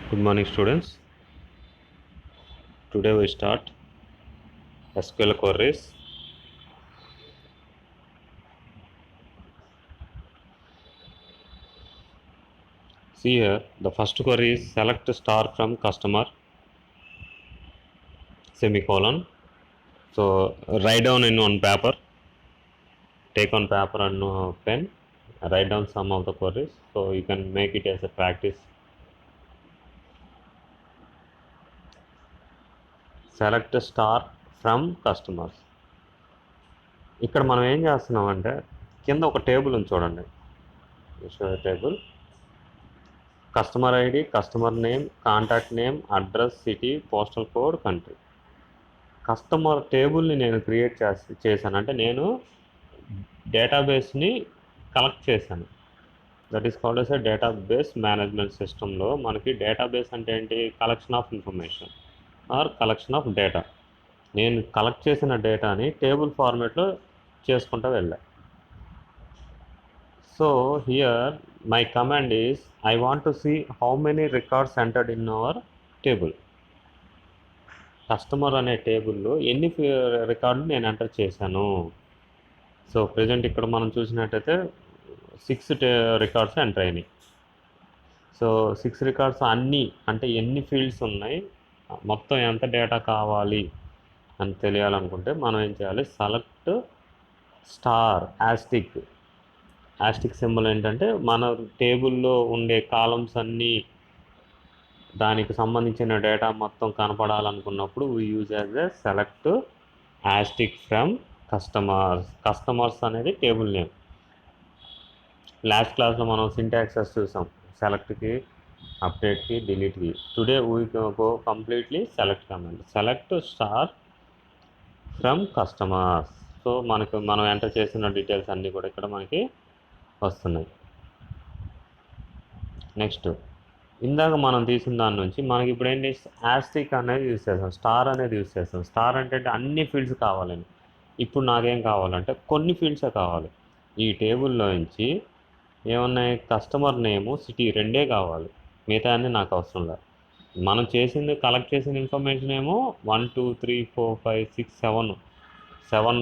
Good morning, students. Today we start SQL queries. See here, the first query is select star from customer semicolon. So write down in one paper, take on paper and pen, write down some of the queries. So you can make it as a practice. Select star from customers. ఇక్కడ మనం ఏం చేస్తున్నామంటే కింద ఒక table ఉంది చూడండి. Table customer ID, customer name, contact name, address, city, postal code, country. Customer టేబుల్ని నేను క్రియేట్ చేశాను అంటే నేను డేటాబేస్ని కలెక్ట్ చేశాను. That is called as a database management సిస్టంలో మనకి డేటాబేస్ అంటే ఏంటి? Collection of information or collection of data. నేను కలెక్ట్ చేసిన డేటాని టేబుల్ ఫార్మేట్లో చేసుకుంటూ వెళ్ళా. So here my command is I want to see how many records entered in our table. Customer అనే టేబుల్లో ఎన్ని రికార్డులు నేను ఎంటర్ చేశాను. సో ప్రజెంట్ ఇక్కడ మనం చూసినట్టయితే 6 రికార్డ్స్ ఎంటర్ అయినాయి. సో 6 రికార్డ్స్ అన్నీ అంటే ఎన్ని ఫీల్డ్స్ ఉన్నాయి, మొత్తం ఎంత డేటా కావాలి అని తెలియాలనుకుంటే మనం ఏం చేయాలి? సెలెక్ట్ స్టార్ యాస్టిక్ సింబల్ ఏంటంటే మన టేబుల్లో ఉండే కాలమ్స్ అన్నీ దానికి సంబంధించిన డేటా మొత్తం కనపడాలనుకున్నప్పుడు we use as a select asterisk from customers అనేది టేబుల్ నేమ్. లాస్ట్ క్లాస్లో మనం సింటాక్సెస్ చూసాం, సెలెక్ట్కి, అప్డేట్కి, డిలీట్కి. Today we go completely select command. Select star from customers. So మనం ఎంటర్ చేసిన డీటెయిల్స్ అన్నీ కూడా ఇక్కడ మనకి వస్తున్నాయి. నెక్స్ట్ ఇందాక మనం తీసిన దాని నుంచి మనకి ఇప్పుడు ఏంటి? యాస్టిక్ అనేది యూజ్ చేస్తాం, స్టార్ అనేది యూజ్ చేస్తాం. స్టార్ అంటే అన్ని ఫీల్డ్స్ కావాలని. ఇప్పుడు నాకేం కావాలంటే కొన్ని ఫీల్డ్సే కావాలి. ఈ టేబుల్లో నుంచి ఏమన్నాయి? కస్టమర్ నేము, సిటీ రెండే కావాలి, మిగతా అన్నీ నాకు అవసరం లేదు. మనం కలెక్ట్ చేసిన ఇన్ఫర్మేషన్ ఏమో 1 2 3 4 5 6 7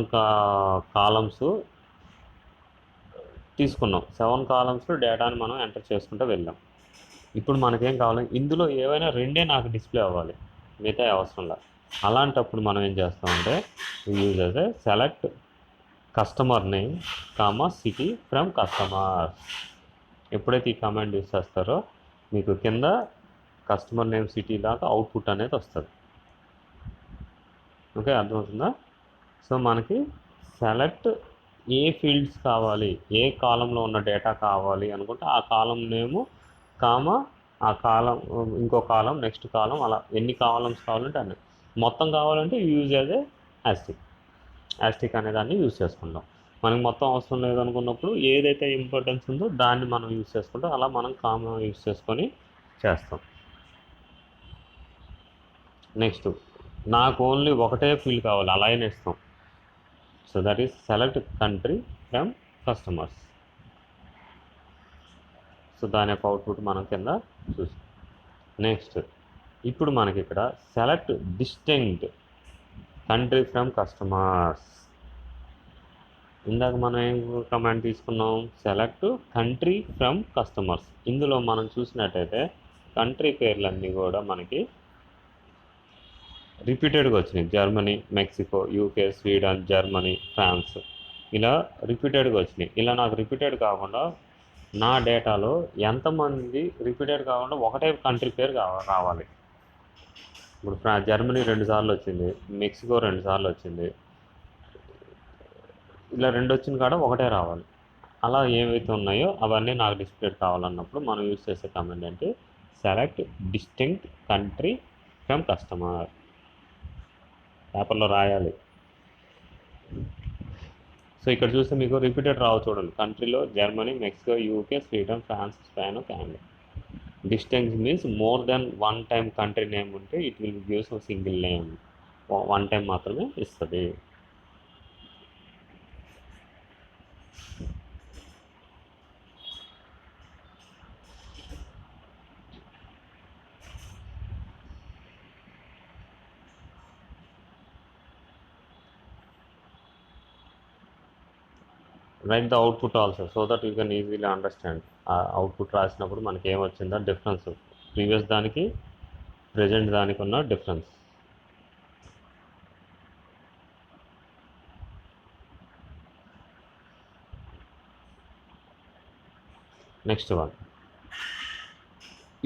కాలమ్స్ తీసుకున్నాం. 7 కాలమ్స్లో డేటాని మనం ఎంటర్ చేసుకుంటూ వెళ్ళాం. ఇప్పుడు మనకేం కావాలి? ఇందులో ఏవైనా రెండే నాకు డిస్ప్లే అవ్వాలి, మిగతా అవసరం లేదు. అలాంటప్పుడు మనం ఏం చేస్తామంటే use as a select customer name city from customer. ఎప్పుడైతే ఈ కమాండ్ యూజ్ చేస్తారో మీకు కింద కస్టమర్ నేమ్, సిటీ దాకా అవుట్పుట్ అనేది వస్తుంది. ఓకే, అర్థమవుతుందా? సో మనకి సెలెక్ట్ ఏ ఫీల్డ్స్ కావాలి, ఏ కాలంలో ఉన్న డేటా కావాలి అనుకుంటే ఆ కాలం నేము ఆ కాలం, ఇంకో కాలం, నెక్స్ట్ కాలం, అలా ఎన్ని కాలమ్స్ కావాలంటే అన్నీ. మొత్తం కావాలంటే యూజ్ యాజ్ ఏ యాస్టిక్ అనే దాన్ని యూజ్ చేసుకుంటాం. మనకి మొత్తం అవసరం లేదనుకున్నప్పుడు ఏదైతే ఇంపార్టెన్స్ ఉందో దాన్ని మనం యూజ్ చేసుకుంటాం. అలా మనం యూజ్ చేసుకొని చేస్తాం. నెక్స్ట్ నాకు ఓన్లీ ఒకటే ఫీల్డ్ కావాలి, అలైన్ ఇస్తాం. So that is select country from customers. So దాని యొక్క అవుట్పుట్ మనం కింద చూసాం. నెక్స్ట్ ఇప్పుడు మనకి ఇక్కడ select distinct country from customers. ఇందాక మనం ఏం కమాండ్ తీసుకున్నాం? Select country from customers. ఇందులో మనం చూసినట్టయితే కంట్రీ పేర్లన్నీ కూడా మనకి రిపీటెడ్గా వచ్చినాయి. Germany, Mexico, UK, Sweden, Germany, France, ఇలా రిపీటెడ్గా వచ్చినాయి. ఇలా నాకు రిపీటెడ్ కాకుండా నా డేటాలో ఎంతమంది రిపీటెడ్ కాకుండా ఒకటే కంట్రీ పేరు రావాలి. ఇప్పుడు జర్మనీ 2 సార్లు వచ్చింది, మెక్సికో 2 సార్లు వచ్చింది, ఇలా 2 వచ్చిన కాడ ఒకటే రావాలి. అలా ఏవైతే ఉన్నాయో అవన్నీ నాకు డిస్ప్లే కావాలన్నప్పుడు మనం యూజ్ చేసే కమాండ్ అంటే select distinct country from customer. పేపర్లో రాయాలి. సో ఇక్కడ చూస్తే మీకు రిపీటెడ్ రావు చూడండి. కంట్రీలో Germany, Mexico, UK, Sweden, France, Spain, Canada. Distance means more than 1 time country name ఉంటే it will gives single name. 1 time మాత్రమే ఇస్తుంది. Write the output also so that you can easily understand. ఆ output రాసినప్పుడు మనకి ఏమొచ్చిందో difference previous దానికి present దానికి ఉన్న డిఫరెన్స్. Next one.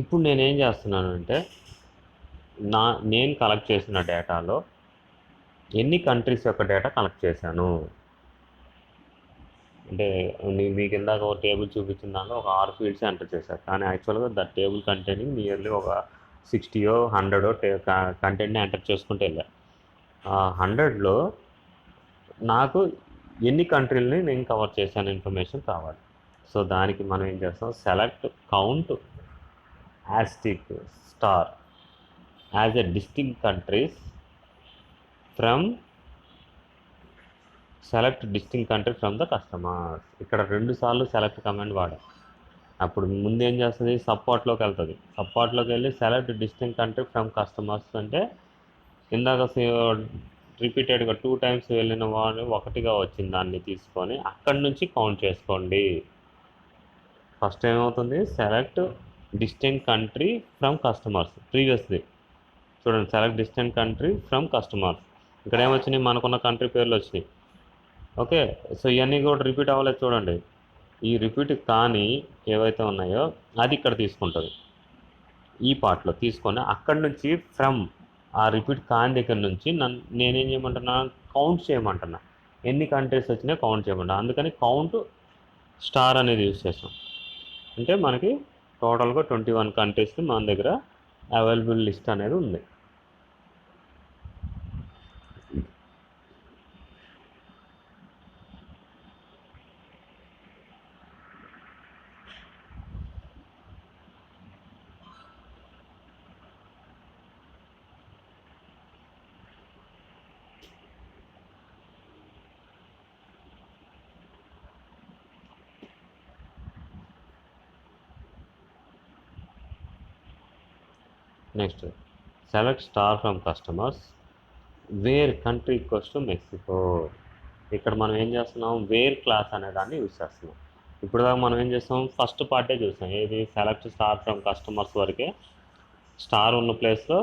ఇప్పుడు నేనేం చేస్తున్నానంటే నేను కలెక్ట్ చేసిన డేటాలో ఎన్ని కంట్రీస్ యొక్క డేటా కలెక్ట్ చేశాను అంటే మీకు ఇందాక ఒక టేబుల్ చూపించిన దానిలో ఒక 6 ఫీల్డ్స్ ఎంటర్ చేశారు, కానీ యాక్చువల్గా దట్ టేబుల్ కంటైనింగ్ నియర్లీ ఒక 60 100 కంటెంట్ని ఎంటర్ చేసుకుంటూ వెళ్ళారు. ఆ 100లో నాకు ఎన్ని కంట్రీలని నేను కవర్ చేశాను ఇన్ఫర్మేషన్ కావాలి. సో దానికి మనం ఏం చేస్తాం, select count asterisk star as a distinct countries from select distinct country from the customers. ఇక్కడ 2 సార్లు సెలెక్ట్ కమాండ్ వాడాం. అప్పుడు ముందు ఏం చేస్తుంది, సపోర్ట్లోకి వెళ్తుంది. సపోర్ట్లోకి వెళ్ళి select distinct country from customers అంటే ఇందాక రిపీటెడ్గా 2 టైమ్స్ వెళ్ళిన వాళ్ళు ఒకటిగా వచ్చింది, దాన్ని తీసుకొని అక్కడి నుంచి కౌంట్ చేసుకోండి. ఫస్ట్ ఏమవుతుంది, select distinct country from customers ప్రీవియస్ది చూడండి, select distinct country from customers. ఇక్కడ ఏమొచ్చినాయి, మనకున్న కంట్రీ పేర్లు వచ్చినాయి. ఓకే, సో ఇవన్నీ కూడా రిపీట్ అవ్వలేదు చూడండి. ఈ రిపీట్ కానీ ఏవైతే ఉన్నాయో అది ఇక్కడ తీసుకుంటుంది, ఈ పార్ట్లో తీసుకొని అక్కడి నుంచి ఫ్రమ్ ఆ రిపీట్ కాని దగ్గర నుంచి నేనేం చేయమంటున్నా, కౌంట్ చేయమంటున్నా. ఎన్ని కంట్రీస్ వచ్చినాయో కౌంట్ చేయమంటున్నా. అందుకని కౌంట్ స్టార్ అనేది యూజ్ చేస్తాం. అంటే మనకి టోటల్గా 21 కంట్రీస్కి మన దగ్గర అవైలబుల్ లిస్ట్ అనేది ఉంది. Next select star from customers where country equals to Mexico. ఇక్కడ మనం ఏం చేస్తున్నాం, వేర్ క్లాస్ అనే దాన్ని యూజ్ చేస్తున్నాం. ఇప్పుడు దాకా మనం ఏం చేస్తాం, ఫస్ట్ పార్టే చూసాం, ఏది సెలెక్ట్ స్టార్ ఫ్రమ్ కస్టమర్స్ వరకే. స్టార్ ఉన్న ప్లేస్లో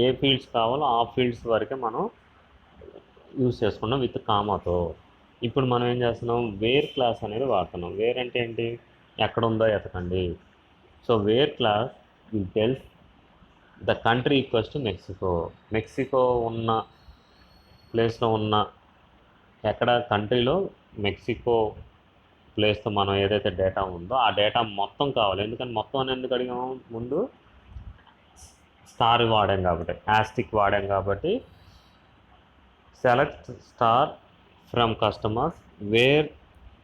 ఏ ఫీల్డ్స్ కావాలో ఆ ఫీల్డ్స్ వరకే మనం యూజ్ చేసుకున్నాం విత్ కామాతో. ఇప్పుడు మనం ఏం చేస్తున్నాం, వేర్ క్లాస్ అనేది వాడుతున్నాం. వేర్ అంటే ఏంటి, ఎక్కడ ఉందో ఎతకండి. So where class will tells the country equals to Mexico. Mexico ఉన్న ప్లేస్లో ఉన్న ఎక్కడ కంట్రీలో మెక్సికో ప్లేస్తో మనం ఏదైతే డేటా ఉందో ఆ డేటా మొత్తం కావాలి. ఎందుకని మొత్తం అని ఎందుకు అడిగాము, ముందు స్టార్ వాడాం కాబట్టి, యాస్టిక్ వాడాం కాబట్టి select star from customers where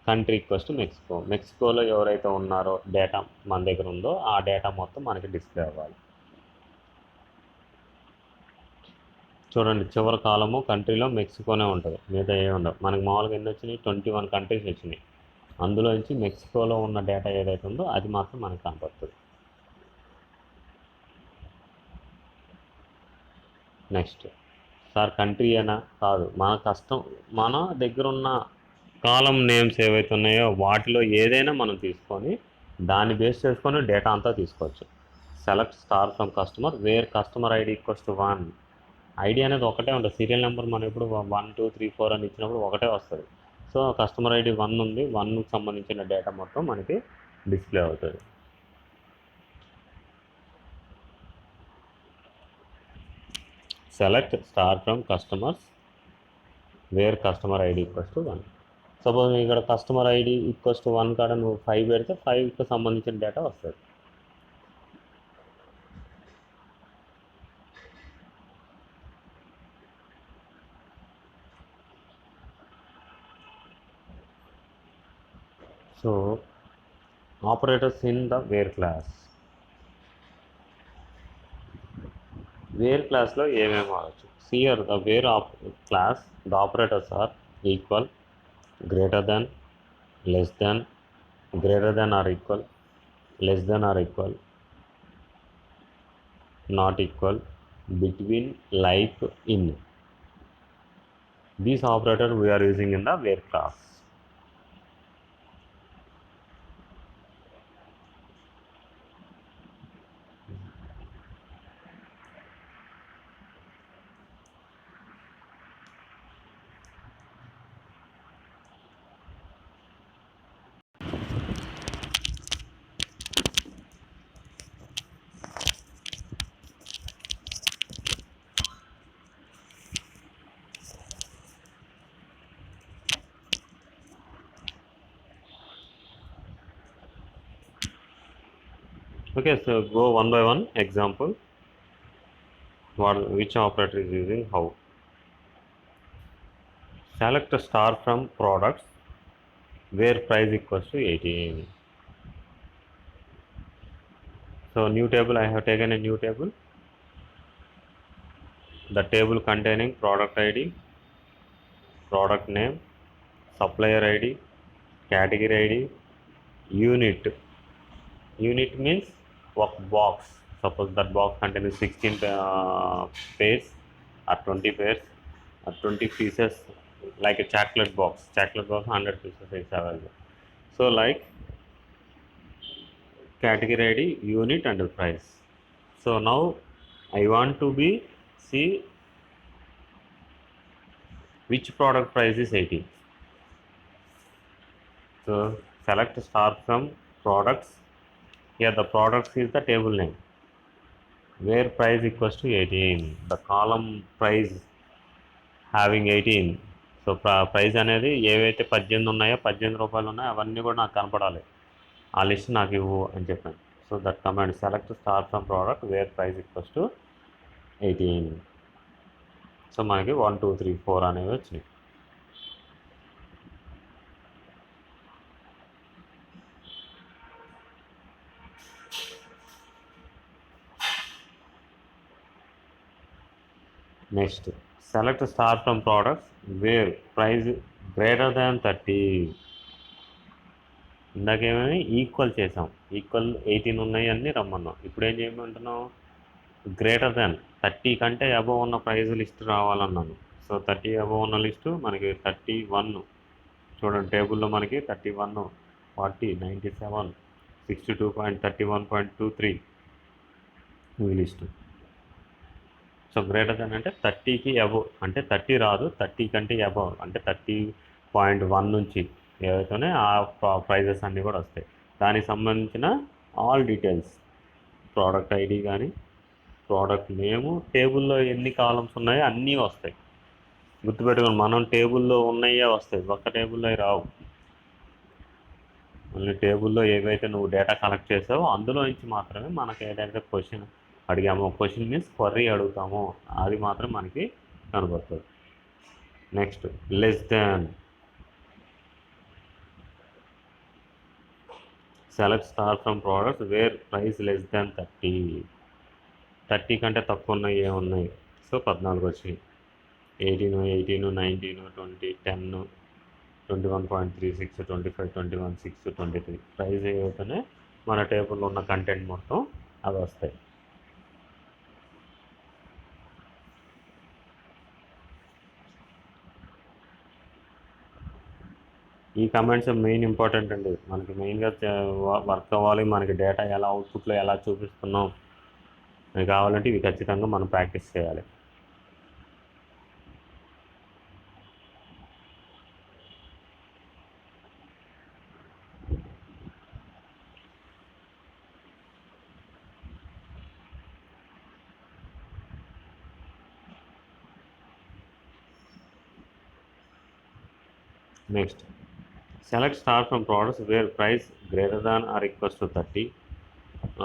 country equals to Mexico. మెక్సికోలో ఎవరైతే ఉన్నారో డేటా మన దగ్గర ఉందో ఆ డేటా మొత్తం మనకి డిస్ప్లే అవ్వాలి. చూడండి, చివరి కాలము కంట్రీలో మెక్సికోనే ఉంటుంది, మిగతా ఏ ఉండవు. మనకి మామూలుగా ఎన్ని వచ్చినాయి, 21 కంట్రీస్ వచ్చినాయి. అందులో నుంచి మెక్సికోలో ఉన్న డేటా ఏదైతే ఉందో అది మాత్రం మనకు కనపడుతుంది. నెక్స్ట్, సార్ కంట్రీ అయినా కాదు, మన దగ్గర ఉన్న కాలం నేమ్స్ ఏవైతే ఉన్నాయో వాటిలో ఏదైనా మనం తీసుకొని దాన్ని బేస్ చేసుకొని డేటా అంతా తీసుకోవచ్చు. Select star from customer wear customer ID equals to 1. ID అనేది ఒకటే ఉంటుంది, సీరియల్ నెంబర్ మనం ఇప్పుడు 1 2 3 4 అని ఇచ్చినప్పుడు ఒకటే వస్తుంది. సో కస్టమర్ ఐడి 1 ఉంది, 1కి సంబంధించిన డేటా మొత్తం మనకి డిస్ప్లే అవుతుంది. Select star from customers where customer ID equals to 1. Suppose ఇక్కడ కస్టమర్ ఐడి ఈక్వల్స్ టు 1 కాడ నువ్వు 5 పెడితే 5కి సంబంధించిన డేటా వస్తుంది. So operators in the where clause. Where క్లాస్లో ఏమేమి వాడచ్చు, see here the where clause the operators are equal, greater than, less than, greater than or equal, less than or equal, not equal, between, like, in. These operators we are using in the where class. Okay, so go one by one. Example, which operator is using how. Select a star from products where price equals to 18. So new table, I have taken a new table. The table containing product ID, product name, supplier ID, category ID, unit. Unit means what box. Suppose that box contains 16 pairs or 20 pairs or 20 pieces, like a chocolate box. Chocolate box 100 pieces is available. So like category ID, unit and price. So now I want to be see which product price is 80. So select star from products. Here the products is the table name where price equals to 18. The column price having 18. So price అనేది ఏవైతే 18 ఉన్నాయో 18 రూపాయలు ఉన్నాయో అవన్నీ కూడా నాకు కనపడాలి. ఆ లిస్ట్ నాకు ఇవ్వు అని చెప్పాను. So that command select star from product where price equals to 18. So మనకి 1 2 3 4 అనేవి వచ్చినాయి. Next select star from products where price greater than 30. ఇందాకేమని ఈక్వల్ చేసాం, ఈక్వల్ 18 ఉన్నాయి అన్నీ రమ్మన్నాం. ఇప్పుడు ఏం చేయమంటున్నాం, గ్రేటర్ దాన్ 30 కంటే అబవ్ ఉన్న ప్రైజ్ లిస్ట్ రావాలన్నాను. సో 30 అబవ్ ఉన్న లిస్టు మనకి 31 చూడండి, టేబుల్లో మనకి 31 40 97 62.31.23 ఈ లిస్టు. సో గ్రేటర్ దాన్ అంటే 30కి అబవ్, అంటే 30 రాదు, 30 కంటే అబవ్ అంటే 30.1 నుంచి ఏవైతేనే ఆ ప్రైజెస్ అన్నీ కూడా వస్తాయి. దానికి సంబంధించిన ఆల్ డీటెయిల్స్, ప్రోడక్ట్ ఐడి కానీ ప్రోడక్ట్ నేము, టేబుల్లో ఎన్ని కాలమ్స్ ఉన్నాయో అన్నీ వస్తాయి. గుర్తుపెట్టుకోండి, మనం టేబుల్లో ఉన్నాయే వస్తాయి, ఒక్క టేబుల్లో రావు. మళ్ళీ టేబుల్లో ఏవైతే నువ్వు డేటా కలెక్ట్ చేసావో అందులో నుంచి మాత్రమే మనకి ఏదైతే క్వశ్చన్ అడిగామో, క్వశ్చన్ మీన్స్ క్వరీ అడుగుతామో అది మాత్రం మనకి కనబడుతుంది. Next less than, select star from products where price less than 30. 30 కంటే తక్కువ ఉన్నాయి ఏమున్నాయి, సో 14 వచ్చాయి. 18 19 20 10 21.36 25 21 6 23 ప్రైస్ ఏవైతేనే మన టేబుల్లో ఉన్న కంటెంట్ మొత్తం అవి వస్తాయి. ఈ కమెంట్స్ మెయిన్ ఇంపార్టెంట్ అండి. మనకి మెయిన్గా వర్క్ అవ్వాలి, మనకి డేటా ఎలా అవుట్పుట్లో ఎలా చూపిస్తున్నాం అది కావాలంటే ఇవి ఖచ్చితంగా మనం ప్రాక్టీస్ చేయాలి. Next select star from products where price greater than or equals to 30,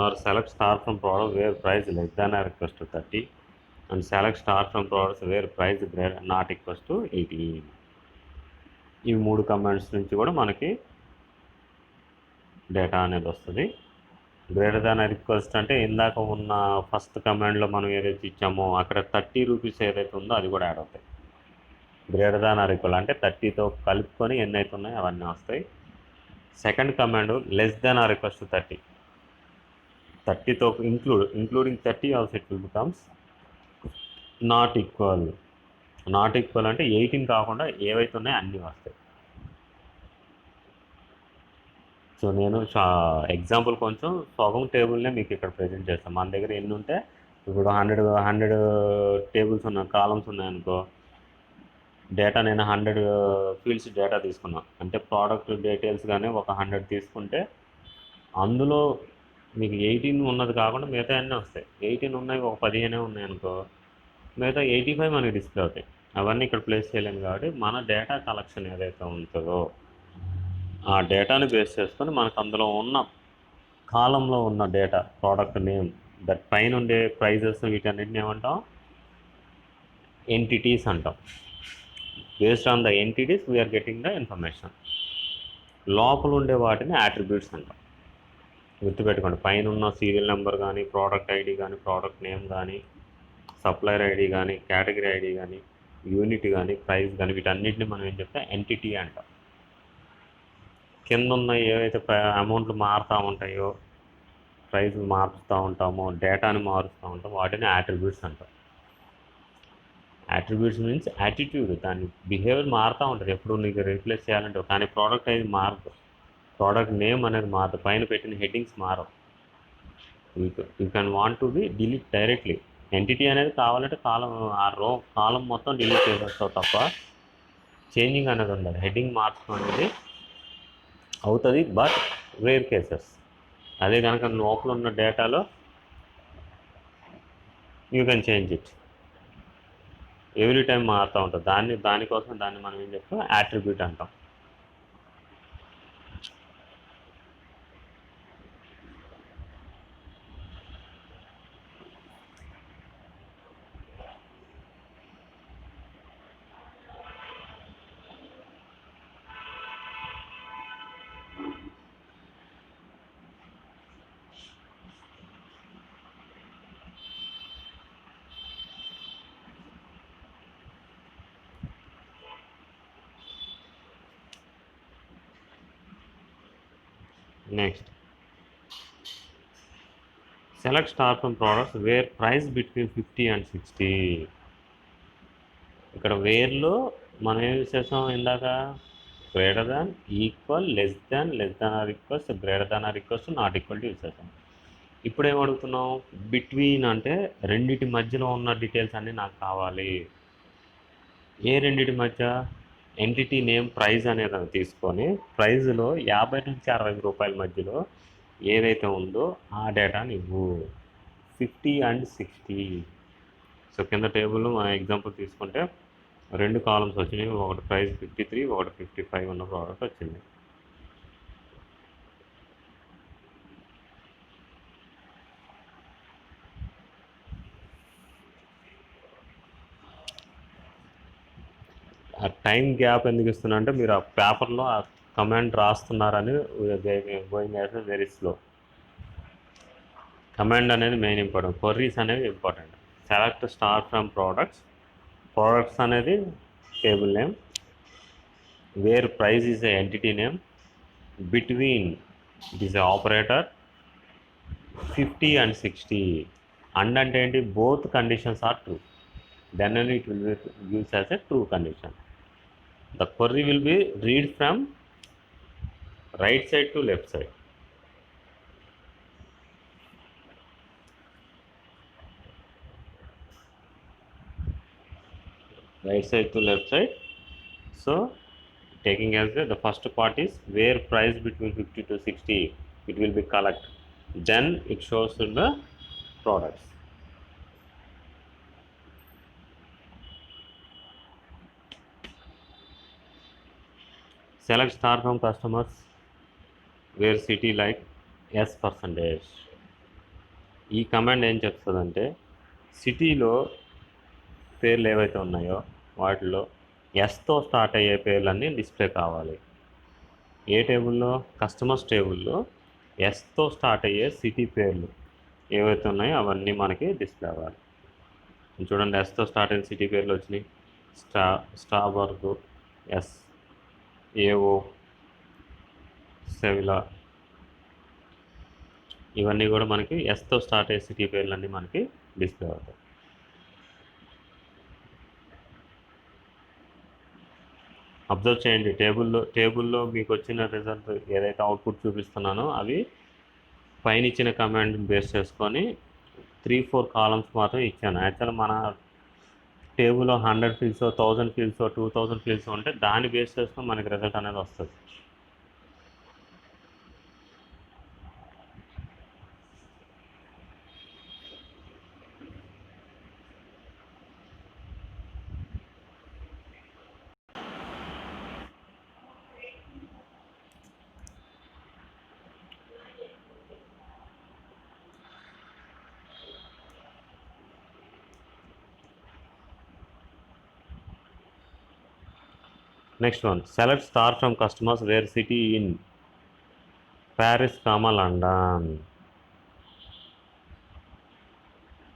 or select star from products where price less than or equals to 30, and select star from products where price not equals to 18. ఈ 3 commands నుంచి కూడా మనకి data అనేది వస్తుంది. Greater than or equals అంటే ఇందాక ఉన్న first కమాండ్లో మనం ఏదైతే ఇచ్చామో అక్కడ 30 రూపీస్ ఏదైతే ఉందో అది కూడా యాడ్ అవుతాయి. గ్రేటర్ దాన్ ఆర్ ఈక్వల్ అంటే 30తో కలుపుకొని ఎన్ని అయితే ఉన్నాయో అవన్నీ వస్తాయి. Second command less than or equals to 30, 30తో including 30 also it will becomes not equal. Not equal అంటే 18 కాకుండా ఏవైతే ఉన్నాయో అన్నీ వస్తాయి. సో నేను ఎగ్జాంపుల్ కొంచెం సగం టేబుల్నే మీకు ఇక్కడ ప్రజెంట్ చేస్తాను. మన దగ్గర ఎన్ని ఉంటే ఇప్పుడు 100 టేబుల్స్ ఉన్న కాలమ్స్ ఉన్నాయనుకో, డేటా నేను 100 ఫీల్డ్స్ డేటా తీసుకున్నాను అంటే ప్రోడక్ట్ డీటెయిల్స్ కానీ ఒక 100 తీసుకుంటే అందులో మీకు 18 ఉన్నది కాకుండా మిగతా అన్నీ వస్తాయి. 18 ఉన్నాయి ఒక 15 ఉన్నాయి అనుకో, మిగతా 85 మనకి డిస్ప్లే అవుతాయి. అవన్నీ ఇక్కడ ప్లేస్ చేయలేము కాబట్టి మన డేటా కలెక్షన్ ఏదైతే ఉంటుందో ఆ డేటాని బేస్ చేసుకొని మనకు అందులో ఉన్న కాలంలో ఉన్న డేటా ప్రోడక్ట్ నేమ్ దట్ పైన ఉండే ప్రైజెస్ వీటన్నిటిని ఏమంటాం ఎంటిటీస్ అంటాం. Based on the entities we are getting the information. లోపల ఉండే వాటిని యాట్రిబ్యూట్స్ అంటాం. గుర్తుపెట్టుకోండి, పైన ఉన్న సీరియల్ నెంబర్ కానీ, ప్రోడక్ట్ ఐడి కానీ, ప్రోడక్ట్ నేమ్ కానీ, సప్లయర్ ఐడి కానీ, కేటగిరీ ఐడి కానీ, యూనిట్ కానీ, ప్రైస్ కానీ, వీటన్నిటిని మనం ఏం చెప్తాం ఎంటిటీ అంటాం. కింద ఉన్న ఏవైతే అమౌంట్లు మారుతూ ఉంటాయో, ప్రైస్ మారుస్తూ ఉంటామో, డేటాని మారుస్తూ ఉంటామో వాటిని యాట్రిబ్యూట్స్ అంటాం. యాట్రిబ్యూట్స్ మీన్స్ యాటిట్యూడ్, దాని బిహేవియర్ మారుతూ ఉంటుంది ఎప్పుడు నీకు రీప్లేస్ చేయాలంటే. కానీ ప్రోడక్ట్ అనేది మారదు, ప్రోడక్ట్ నేమ్ అనేది మారదు, పైన పెట్టిన హెడ్డింగ్స్ మారవు. You can want to be delete directly. Entity అనేది కావాలంటే కాలం మొత్తం డిలీట్ చేసేస్తావు తప్ప చేంజింగ్ అనేది ఉండదు. హెడ్డింగ్ మార్చడం అనేది అవుతుంది, బట్ రేర్ కేసెస్. అదే కనుక లోపల ఉన్న డేటాలో you can change it. Every time మారుతూ ఉంటుంది. దానికోసం దాన్ని మనం ఏం చెప్తాం యాట్రిబ్యూట్ అంటాం. Next, select star from products where price between 50 and 60. ఇక్కడ వేర్లో మనం ఏం చేసాం ఇందాక, greater than, equal, less than or equals, greater than or equals, not equal to use చేసాం. ఇప్పుడు ఏం అడుగుతున్నాం, బిట్వీన్ అంటే రెండిటి మధ్యలో ఉన్న డీటెయిల్స్ అన్నీ నాకు కావాలి. ఏ రెండిటి మధ్య, ఎంటిటీ నేమ్ ప్రైజ్ అనేది తీసుకొని ప్రైజ్లో 50 నుంచి 60 రూపాయల మధ్యలో ఏదైతే ఉందో ఆ డేటాని ఇవ్వు. 50 and 60. సో కింద టేబుల్లో మన ఎగ్జాంపుల్ తీసుకుంటే 2 కాలమ్స్ వచ్చినాయి. ఒకటి ప్రైస్ 53, ఒకటి 55 ఉన్న ప్రోడక్ట్ వచ్చింది. ఆ టైం గ్యాప్ ఎందుకు ఇస్తున్నా అంటే మీరు ఆ పేపర్లో ఆ కమాండ్ రాస్తున్నారని going as very slow. Command అనేది మెయిన్ ఇంపార్టెంట్, క్వరీస్ అనేది important. Select star from products అనేది table name, where price is a entity name, between it is a operator, 50 and 60. And అంటే ఏంటి, both conditions are true, then only it will be used as a true condition. The query will be read from right side to left side. Right side to left side. So taking as the first part is where price between 50 to 60, it will be collect, then it shows in the products. Select star from customers where city like S%. ఈ command ఏం చెప్తుందంటే సిటీలో పేర్లు ఏవైతే ఉన్నాయో వాటిలో ఎస్తో start అయ్యే పేర్లన్నీ డిస్ప్లే కావాలి. ఏ టేబుల్లో, కస్టమర్స్ టేబుల్లో ఎస్తో స్టార్ట్ అయ్యే సిటీ పేర్లు ఏవైతే ఉన్నాయో అవన్నీ మనకి డిస్ప్లే అవ్వాలి. చూడండి, ఎస్తో స్టార్ట్ అయిన సిటీ పేర్లు వచ్చినాయి. స్టార్బర్గ్, ఎస్, ఏవో, సెవిలా, ఇవన్నీ కూడా మనకి ఎస్తో స్టార్ట్ అయ్యే సిటీ పేర్లన్నీ మనకి డిస్ప్లే అవుతాయి. అబ్జర్వ్ చేయండి, టేబుల్లో మీకు వచ్చిన రిజల్ట్ ఏదైతే అవుట్పుట్ చూపిస్తున్నానో అవి పైన ఇచ్చిన కమాండ్ బేస్ చేసుకొని 3-4 కాలమ్స్ మాత్రం ఇచ్చాను. యాక్చువల్ మన టేబుల్లో 100 ఫీల్డ్స్, 1000 ఫీల్డ్స్, 2000 ఫీల్డ్స్ ఉంటే దాన్ని బేస్ చేసుకొని మనకి రిజల్ట్ అనేది వస్తుంది. Next one, select star from customers where city in Paris, London.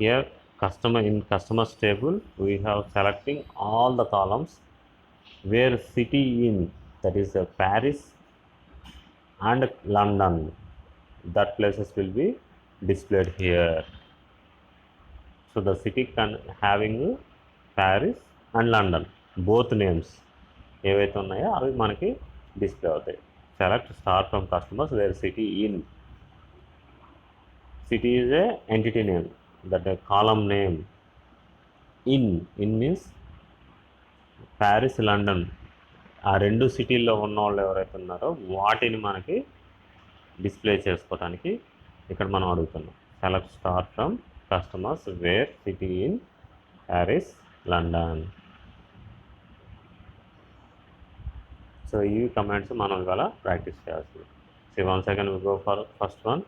Here customers table we have selecting all the columns where city in, that is Paris and London, that places will be displayed here. So the city can having Paris and London both names ఏవైతే ఉన్నాయో అవి మనకి display అవుతాయి. Select star from customers where city in. City is a entity name, that column name. In means Paris, London, ఆ రెండు సిటీల్లో ఉన్న వాళ్ళు ఎవరైతే ఉన్నారో వాటిని మనకి డిస్ప్లే చేసుకోవడానికి ఇక్కడ మనం అడుగుతున్నాం. Select star from customers where city in Paris, London. So ఈ కమాండ్స్ మనం ఇవాళ ప్రాక్టీస్ చేయాల్సింది. So once again we go for first one.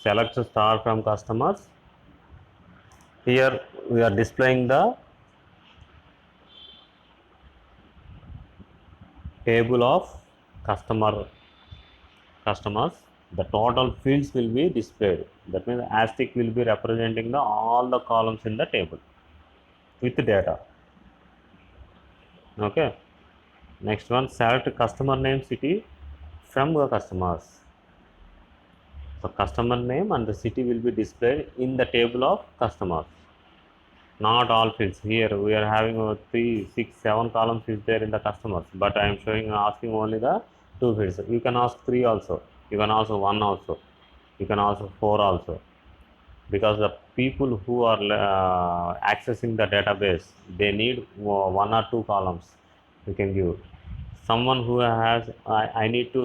Select star from customers. Here we are displaying the table of customers. The total fields will be displayed. That means asterisk will be representing all the columns in the table with data. Okay. Next one, select customer name city from the customers. So customer name and the city will be displayed in the table of customers. Not all fields. Here we are having 3, 6, 7 columns is there in the customers, but I am asking only the 2 fields. You can ask 3 also. You can ask 1 also. You can ask 4 also. Because the people who are accessing the database, they need 1 or 2 columns. You can give. Someone who has, I need to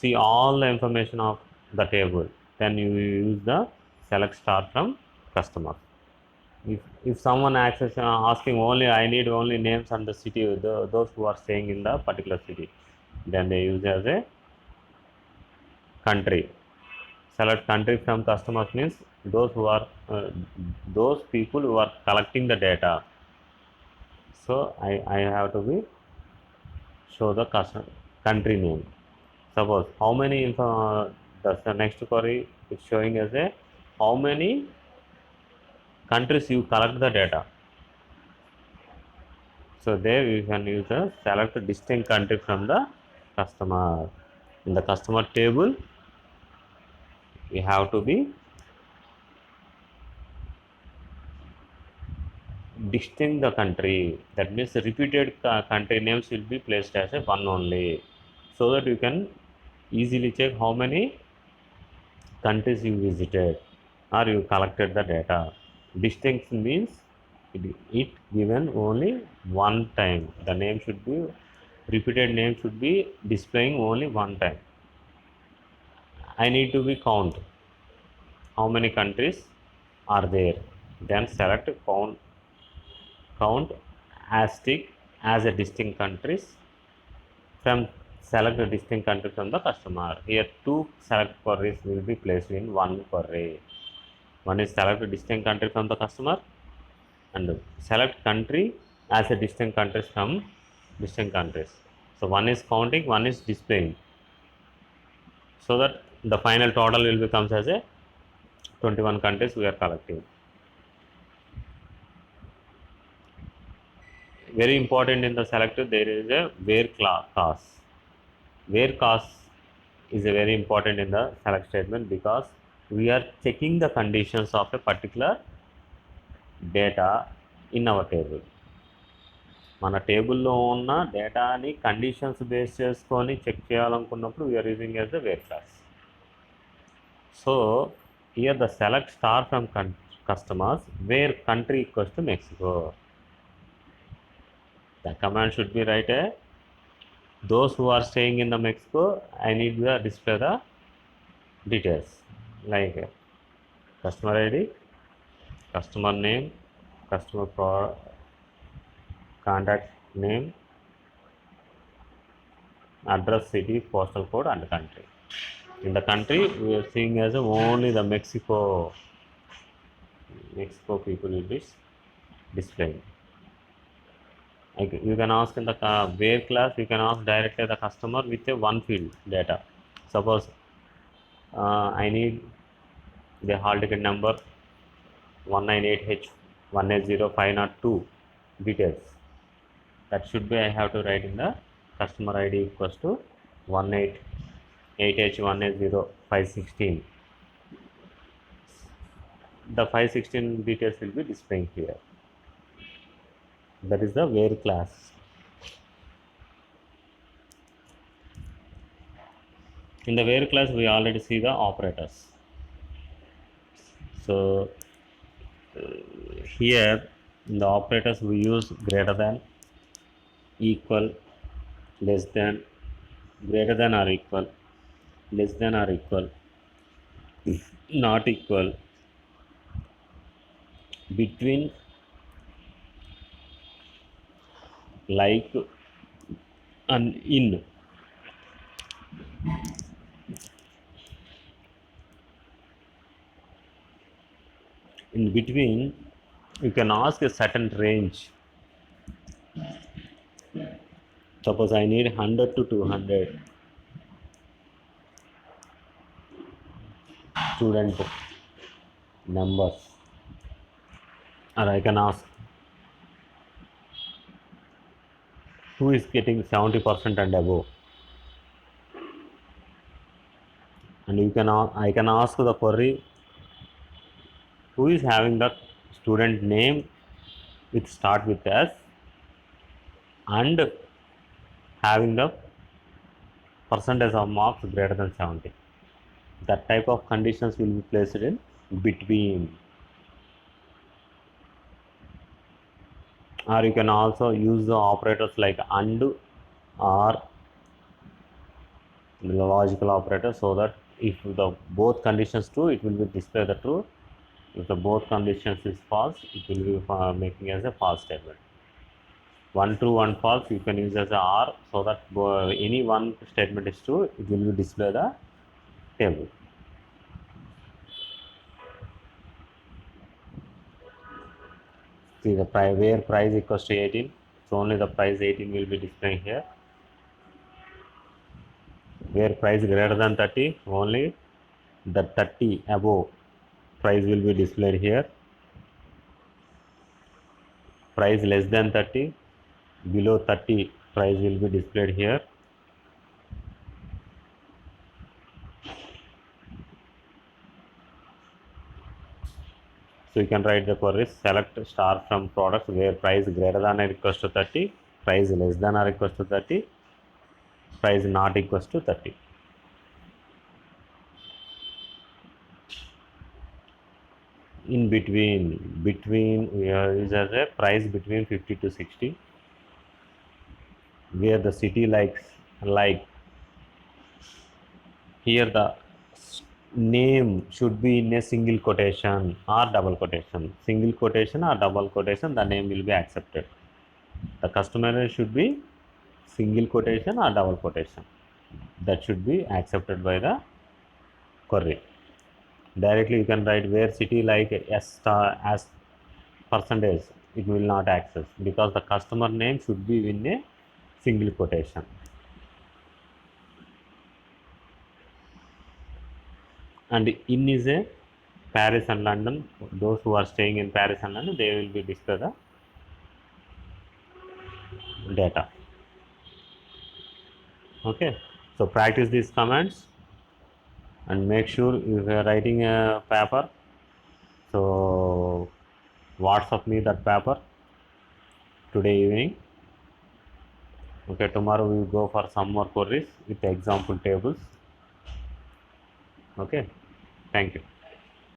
see all the information of the table, then you use the select star from customer. If someone asking only, I need only names and the city, those who are staying in the particular city, then they use as a country. Select country from customers means those who are those people who are collecting the data. So I have to be show the country name. Suppose how many the next query is showing as a how many countries you collect the data. So there you can use the select distinct country from the customer. In the customer table, you have to be distinct the country. That means repeated country names will be placed as a one only, so that you can easily check how many countries you visited or you collected the data. Distinct means it given only one time. The name should be repeated, name should be displaying only one time. I need to be count how many countries are there. Then select count asterisk as a distinct countries from select a distinct country from the customer. Here 2 select queries will be placed in one query. One is select a distinct country from the customer and select country as a distinct countries from distinct countries. So one is counting, one is displaying, so that the final total will becomes as a 21 countries we are collecting. Very important in the selector, there is a where clause. Where clause is a very important in the select statement, because we are checking the conditions of a particular data in our table. మన టేబుల్లో ఉన్న డేటాని conditions base చేసుకొని check చేయాలనుకున్నప్పుడు we are using as the where clause. So here the select star from customers where country equals to Mexico. The command should be right. Those who are staying in the Mexico, I need to display the details like customer ID, customer name, contact name, address, city, postal code, and country. In the country, we are seeing as only the Mexico people will be displaying. You can ask in the where class, you can ask directly the customer with a one field data. Suppose I need the hall ticket number 198H180502 details. That should be I have to write in the customer ID equals to 188H180516. The 516 details will be displaying here. That is the where class. In the where class, we already see the operators. So here in the operators we use greater than, equal, less than, greater than or equal, less than or equal, not equal, between, like, and in. In between, you can ask a certain range. Suppose I need 100 to 200 student numbers, or I can ask who is getting 70% and above, and I can ask the query who is having the student name with start with S and having the percentage of marks greater than 70. That type of conditions will be placed in between. Or you can also use the operators like and or the logical operator, so that if the both conditions true, it will be display the true. If the both conditions is false, it will be making as a false statement. One true, one false, you can use as a or, so that any one statement is true, it will be display the table. See the price, where price equals to 18, so only the price 18 will be displaying here. Where price greater than 30, only the 30 above price will be displayed here. Price less than 30, below 30 price will be displayed here. So you can write the query, select star from products where price greater than or equals to 30, price less than or equals to 30, price not equals to 30. In between we use as a price between 50 to 60, where the city like here the name should be in a single quotation or double quotation. Single quotation or double quotation, the name will be accepted. The customer name should be single quotation or double quotation. That should be accepted by the query. Directly you can write where city like S star as percentage, it will not access, because the customer name should be in a single quotation. And in is a Paris and London. Those who are staying in Paris and London, they will be display the data. Okay, so practice these commands and make sure if you are writing a paper, so WhatsApp me that paper today evening. Okay, tomorrow we will go for some more queries with example tables. Okay, thank you.